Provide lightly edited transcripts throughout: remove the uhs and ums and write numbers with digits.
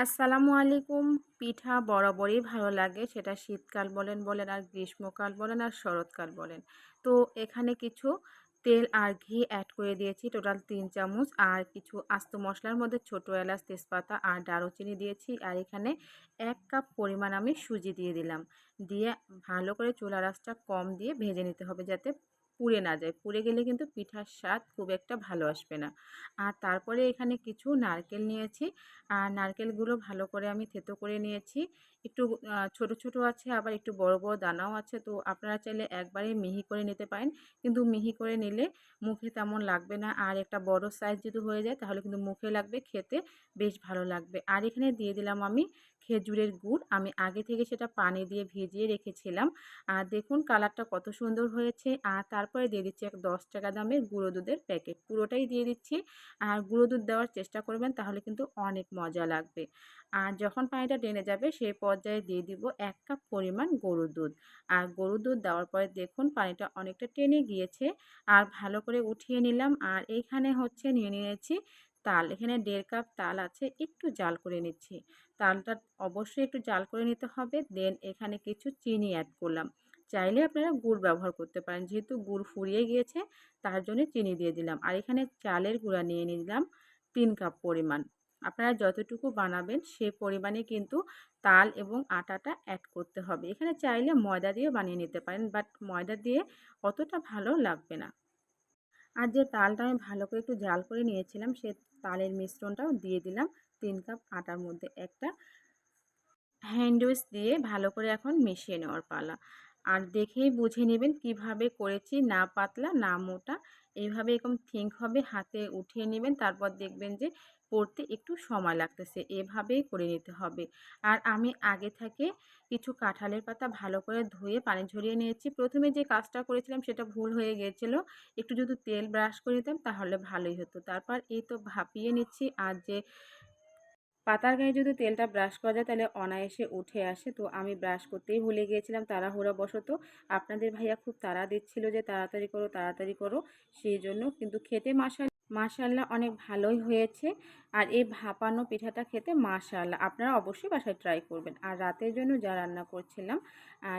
আসসালামু আলাইকুম। পিঠা বরাবরই ভালো লাগে। সেটা শীতকাল বলেন আর গ্রীষ্মকাল বলেন আর শরৎকাল বলেন। তো এখানে কিছু তেল আর ঘি অ্যাড করে দিয়েছি টোটাল ৩ চামচ। আর কিছু আস্ত মসলার মধ্যে ছোট এলাচ, তেজপাতা আর দারুচিনি দিয়েছি। আর এখানে ১ কাপ পরিমাণ আমি সুজি দিয়ে দিলাম। দিয়ে ভালো করে চুলার আঁচটা কম দিয়ে ভেজে নিতে হবে যাতে পুড়ে না যায়। পুড়ে গেলে কিন্তু পিঠার স্বাদ খুব একটা ভালো আসবে না। আর তারপরে এখানে কিছু নারকেল নিয়েছি। আর নারকেলগুলো ভালো করে আমি থেতো করে নিয়েছি। একটু ছোট, ছোট আছে আবার একটু বড়, বড় দানাও আছে। তো আপনারা চাইলে একবারেই মিহি করে নিতে পারেন। কিন্তু মিহি করে নিলে মুখে তেমন লাগবে না। আর একটা বড় সাইজ যদি হয়ে যায় তাহলে কিন্তু মুখে লাগবে, খেতে বেশ ভালো লাগবে। আর এখানে দিয়ে দিলাম আমি খেজুরের গুড়। আমি আগে থেকে সেটা পানি দিয়ে ভিজিয়ে রেখেছিলাম। আর দেখুন কালারটা কত সুন্দর হয়েছে। আর তারপরে দিয়ে দিচ্ছি এক ৳১০ দামের গুঁড়ো দুধের প্যাকেট। পুরোটাই দিয়ে দিচ্ছি। আর গুঁড়ো দুধ দেওয়ার চেষ্টা করবেন তাহলে কিন্তু অনেক মজা লাগবে। আর যখন পানিটা টেনে যাবে সেই পর্যায়ে দিয়ে দিব ১ কাপ পরিমাণ গরুর দুধ। আর গরুর দুধ দেওয়ার পরে দেখুন পানিটা অনেকটা টেনে গিয়েছে। আর ভালো করে উঠিয়ে নিলাম। আর এইখানে হচ্ছে নিয়ে নিয়েছি তাল। এখানে ১.৫ কাপ তাল আছে, একটু জাল করে নিচ্ছি। তালটা অবশ্যই একটু জাল করে নিতে হবে। দেন এখানে কিছু চিনি অ্যাড করলাম। চাইলে আপনারা গুড় ব্যবহার করতে পারেন। যেহেতু গুড় ফুরিয়ে গিয়েছে তার জন্য চিনি দিয়ে দিলাম। আর এখানে চালের গুঁড়া নিয়ে নিলাম ৩ কাপ পরিমাণ। আপনারা যতটুকু বানাবেন সে পরিমাণে কিন্তু তাল এবং আটাটা অ্যাড করতে হবে। এখানে চাইলে ময়দা দিয়ে বানিয়ে নিতে পারেন, বাট ময়দা দিয়ে অতটা ভালো লাগবে না। আর যে তালটা আমি ভালো করে একটু জাল করে নিয়েছিলাম সে তালের মিশ্রণটাও দিয়ে দিলাম ৩ কাপ আটার মধ্যে। একটা হ্যান্ড উইক্স দিয়ে ভালো করে এখন মিশিয়ে নেওয়ার পালা। আর দেখেই বুঝে নেবেন কিভাবে করেছি, না পাতলা না মোটা। এইভাবে এরকম থিক হবে, হাতে উঠিয়ে নেবেন। তারপর দেখবেন যে পড়তে একটু সময় লাগতেছে। এভাবেই করে নিতে হবে। আর আমি আগে থেকে কিছু কাঁঠালের পাতা ভালো করে ধুয়ে পানি ঝরিয়ে নিয়েছি। প্রথমে যে কাজটা করেছিলাম সেটা ভুল হয়ে গিয়েছিল। একটু যদি তেল ব্রাশ করে নিতাম তাহলে ভালোই হতো। তারপর এই তো ভাপিয়ে নিচ্ছি। আর যে পাতার গায়ে যদি তেলটা ব্রাশ করা যায় তাহলে অনায়াসে উঠে আসে। তো আমি ব্রাশ করতেই ভুলে গিয়েছিলাম তাড়াহুড়োবশত। আপনাদের ভাইয়া খুব তাড়া দিচ্ছিল যে তাড়াতাড়ি করো, তাড়াতাড়ি করো। সেইজন্য কিন্তু খেতে মাশাআল্লাহ অনেক ভালোই হয়েছে। আর এই ভাপানো পিঠাটা খেতে মাশাআল্লাহ। আপনারা অবশ্যই বাসায় ট্রাই করবেন। আর রাতের জন্য যা রান্না করছিলাম,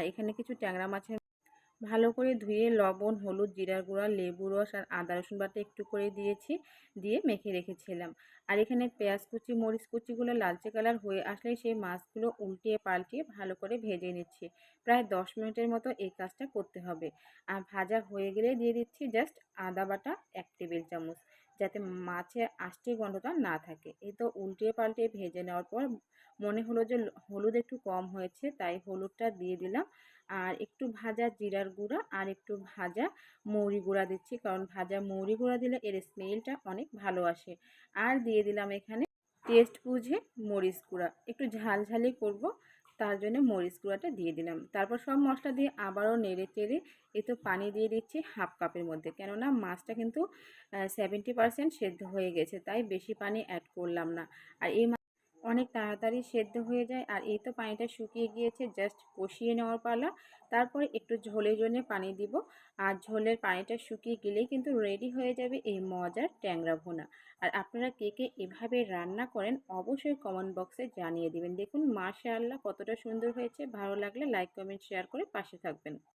এখানে কিছু ট্যাংরা মাছের ভালো করে ধুয়ে লবণ, হলুদ, জিরার গুঁড়া, লেবুর রস আর আদা রসুন বাটা একটু করে দিয়েছি, দিয়ে মেখে রেখেছিলাম। আর এখানে পেঁয়াজ কুচি, মরিচ কুচিগুলো লালচে কালার হয়ে আসলে সেই মাছগুলো উল্টিয়ে পাল্টিয়ে ভালো করে ভেজে নিচ্ছি। প্রায় ১০ মিনিটের মতো এই কাজটা করতে হবে। আর ভাজা হয়ে গেলে দিয়ে দিচ্ছি জাস্ট আদা বাটা ১ টেবিল চামচ, যাতে মাছের আষ্টে গন্ধটা না থাকে। এই তো উল্টিয়ে পাল্টিয়ে ভেজে নেওয়ার পর মনে হলো যে হলুদ একটু কম হয়েছে, তাই হলুদটা দিয়ে দিলাম। আর একটু ভাজা জিরার গুঁড়া আর একটু ভাজা মৌরি গুঁড়া দিচ্ছি, কারণ ভাজা মৌরি গুঁড়া দিলে এর স্মেলটা অনেক ভালো আসে। আর দিয়ে দিলাম এখানে টেস্ট বুঝে মরিচ গুঁড়া, একটু ঝালঝালি করব তার জন্য মরিচ গুঁড়াটা দিয়ে দিলাম। তারপর সব মশলা দিয়ে আবারও নেড়ে চেড়ে এই তো পানি দিয়ে দিচ্ছি হাফ কাপের মধ্যে, কেননা মাছটা কিন্তু 70% সেদ্ধ হয়ে গেছে, তাই বেশি পানি অ্যাড করলাম না। আর এই অনেক তাড়াতাড়ি সেদ্ধ হয়ে যায়। আর এই তো পানিটা শুকিয়ে গিয়েছে, জাস্ট কষিয়ে নেওয়ার পালা। তারপরে একটু ঝোলের জন্য পানি দিব। আর ঝোলের পানিটা শুকিয়ে গেলেই কিন্তু রেডি হয়ে যাবে এই মজার ট্যাংরা ভুনা। আর আপনারা কে কে এভাবে রান্না করেন অবশ্যই কমেন্ট বক্সে জানিয়ে দিবেন। দেখুন মাশাআল্লাহ কতটা সুন্দর হয়েছে। ভালো লাগলে লাইক, কমেন্ট, শেয়ার করে পাশে থাকবেন।